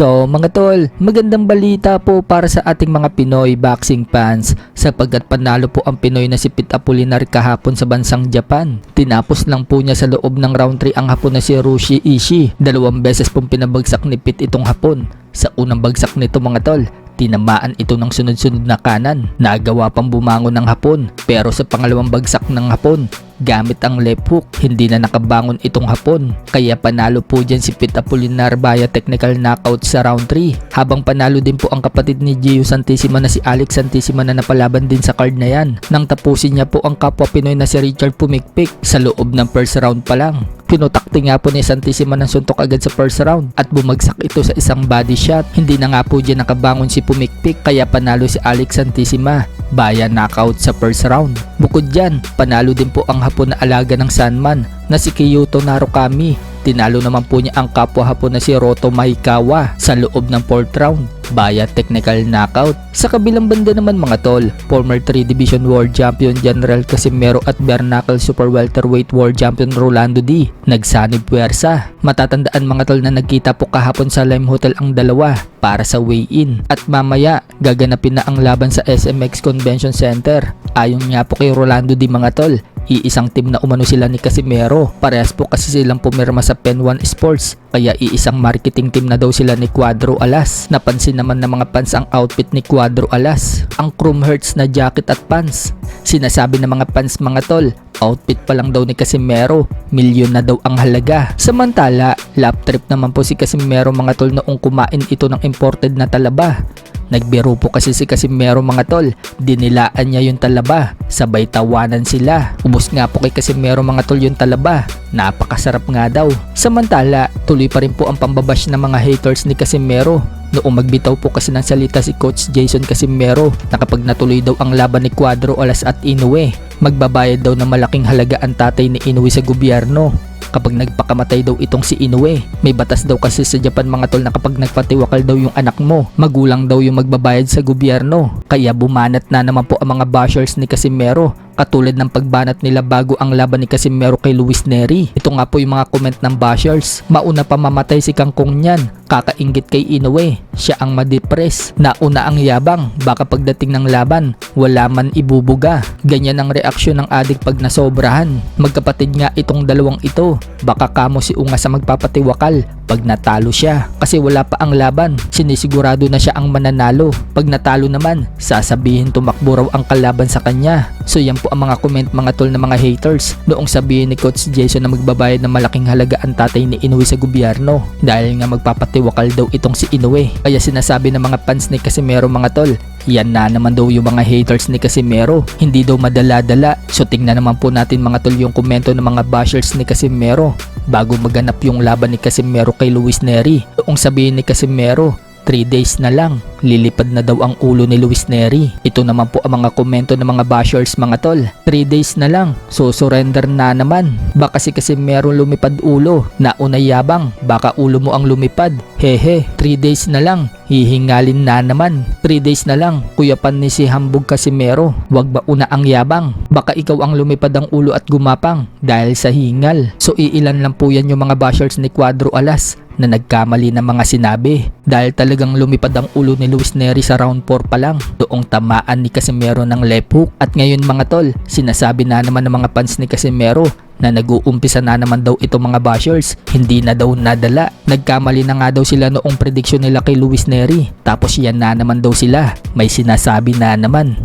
So mga tol, magandang balita po para sa ating mga Pinoy boxing fans sapagkat panalo po ang Pinoy na si Pete Apolinar kahapon sa bansang Japan. Tinapos lang po niya sa loob ng round 3 ang Hapon na si Rushi Ishii. 2 beses pong pinabagsak ni Pete itong Hapon. Sa unang bagsak nito mga tol, tinamaan ito ng sunod-sunod na kanan. Nagawa pang bumangon ng Hapon, pero sa pangalawang bagsak ng Hapon, gamit ang left hook, hindi na nakabangon itong Hapon. Kaya panalo po dyan si Pete Apolinar via technical knockout sa round 3. Habang panalo din po ang kapatid ni Gio Santissima na si Alex Santissima na napalaban din sa card na yan. Nang tapusin niya po ang kapwa Pinoy na si Richard Pumikpik sa loob ng first round pa lang. Pinutakti nga po ni Santissima ng suntok agad sa first round at bumagsak ito sa isang body shot. Hindi na nga po dyan nakabangon si Pumikpik kaya panalo si Alex Santissima via knockout sa first round. Bukod dyan, panalo din po ang Hapon na alaga ng Sandman na si Kyoto Narukami. Tinalo naman po niya ang kapwa Hapon na si Roto Maikawa sa loob ng 4th round via technical knockout. Sa kabilang banda naman mga tol, former 3 Division World Champion General Casimero at bare knuckle Super Welterweight World Champion Rolando D nagsanib puwersa. Matatandaan mga tol na nagkita po kahapon sa Lime Hotel ang dalawa para sa weigh-in at mamaya gaganapin na ang laban sa SMX Convention Center. Ayon nga po kay Rolando D mga tol, iisang team na umano sila ni Casimero. Parehas po kasi silang pumirma sa Pen 1 Sports kaya iisang marketing team na daw sila ni Cuadro Alas. Napansin naman ng mga fans ang outfit ni Cuadro Alas, ang chrome hearts na jacket at pants. Sinasabi ng mga fans mga tol, outfit pa lang daw ni Casimero, milyon na daw ang halaga. Samantala, lap trip naman po si Casimero mga tol noong kumain ito ng imported na talaba. Nagbiro po kasi si Casimero mga tol, dinilaan niya yung talaba, sabay tawanan sila. Ubos nga po kay Casimero mga tol yung talaba, napakasarap nga daw. Samantala, tuloy pa rin po ang pambabash ng mga haters ni Casimero. Noong magbitaw po kasi ng salita si Coach Jason Casimero na kapag natuloy daw ang laban ni Cuadro Alas at Inoue, magbabayad daw ng malaking halaga ang tatay ni Inoue sa gobyerno. Kapag nagpakamatay daw itong si Inoue, may batas daw kasi sa Japan mga tol na kapag nagpatiwakal daw yung anak mo, magulang daw yung magbabayad sa gobyerno. Kaya bumanat na naman po ang mga bashers ni Casimero, katulad ng pagbanat nila bago ang laban ni Casimero kay Luis Neri. Ito nga po yung mga comment ng bashers. Mauna pa mamatay si Kangkong niyan, kakainggit kay Inoue, siya ang madepress. Nauna ang yabang, baka pagdating ng laban, wala man ibubuga. Ganyan ang reaksyon ng adik pag nasobrahan. Magkapatid nga itong dalawang ito, baka kamo si Unga sa magpapatiwakal pag natalo siya. Kasi wala pa ang laban, sinisigurado na siya ang mananalo. Pag natalo naman, sasabihin tumakbo raw ang kalaban sa kanya. So yan po ang mga comment mga tol ng mga haters noong sabihin ni Coach Jason na magbabayad ng malaking halaga ang tatay ni Inoue sa gobyerno dahil nga magpapatiwakal daw itong si Inoue. Kaya sinasabi ng mga fans ni Casimero mga tol, yan na naman daw yung mga haters ni Casimero, hindi daw madala-dala. So tingnan naman po natin mga tol yung komento ng mga bashers ni Casimero bago maganap yung laban ni Casimero kay Luis Neri. Noong sabihin ni Casimero, 3 days na lang, lilipad na daw ang ulo ni Luis Neri. Ito naman po ang mga komento ng mga bashers mga tol, 3 days na lang, so surrender na naman. Baka si Casimero lumipad ulo, nauna yabang, baka ulo mo ang lumipad. Hehe, 3 days na lang, hihingalin na naman. 3 days na lang, kuya pan ni si Hambog Casimero, wag ba una ang yabang? Baka ikaw ang lumipad ang ulo at gumapang dahil sa hingal. So iilan lang po yan yung mga bashers ni Cuadro Alas na nagkamali ng mga sinabi dahil talagang lumipad ang ulo ni Luis Neri sa round 4 pa lang doong tamaan ni Casimero ng left hook. At ngayon mga tol, sinasabi na naman ng mga fans ni Casimero na nag-uumpisa na naman daw itong mga bashers, hindi na daw nadala. Nagkamali na nga daw sila noong prediction nila kay Luis Neri, tapos yan na naman daw sila, may sinasabi na naman.